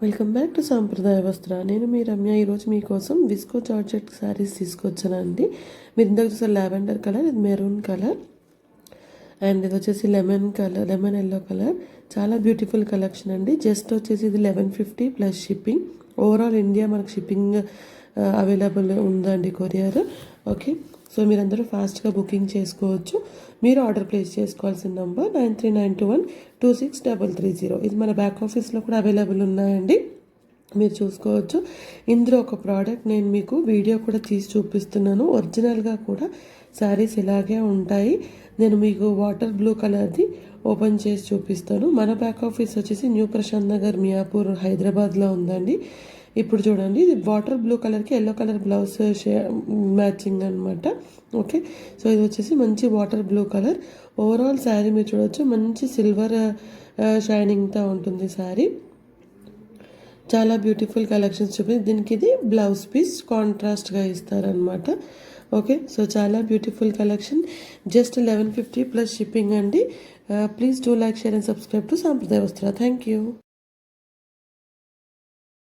Welcome back to Sampradaya వస్త్ర. నేను మీ రమ్య. ఈరోజు మీకోసం విస్కో జార్జెట్ శారీస్ తీసుకొచ్చానండి. మీరు ఇందాక చూసారు లావెండర్ కలర్, ఇది మెరూన్ కలర్ అండ్ ఇది వచ్చేసి లెమన్ ఎల్లో కలర్. చాలా బ్యూటిఫుల్ కలెక్షన్ అండి. జస్ట్ వచ్చేసి ఇది 1150 ప్లస్ షిప్పింగ్. ఓవరాల్ ఇండియా మనకు షిప్పింగ్ అవైలబుల్ ఉందండి, కొరియర్. ఓకే, సో మీరందరూ ఫాస్ట్గా బుకింగ్ చేసుకోవచ్చు. మీరు ఆర్డర్ ప్లేస్ చేసుకోవాల్సిన నెంబర్ 9392126330. ఇది మన బ్యాక్ ఆఫీస్లో కూడా అవైలబుల్ ఉన్నాయండి, మీరు చూసుకోవచ్చు. ఇందులో ఒక ప్రోడక్ట్ నేను మీకు వీడియో కూడా తీసి చూపిస్తున్నాను. ఒరిజినల్గా కూడా శారీస్ ఇలాగే ఉంటాయి. నేను మీకు వాటర్ బ్లూ కలర్ది ఓపెన్ చేసి చూపిస్తాను. మన బ్యాక్ ఆఫీస్ వచ్చేసి న్యూ ప్రశాంత్ నగర్, మియాపూర్, హైదరాబాద్లో ఉందండి. ఇప్పుడు చూడండి, ఇది వాటర్ బ్లూ కలర్కి ఎల్లో కలర్ బ్లౌజ్ మ్యాచింగ్ అనమాట. ఓకే, సో ఇది వచ్చేసి మంచి water blue colour. Overall sari మీరు చూడవచ్చు, మంచి సిల్వర్ షైనింగ్తో ఉంటుంది శారీ. చాలా బ్యూటిఫుల్ కలెక్షన్స్ చూపించి దీనికి ఇది బ్లౌజ్ పీస్ కాంట్రాస్ట్గా ఇస్తారనమాట. ఓకే, సో చాలా beautiful collection. Just 1150 plus shipping అండి. Please do like, share and subscribe to Sampradaya Vastra. Thank you.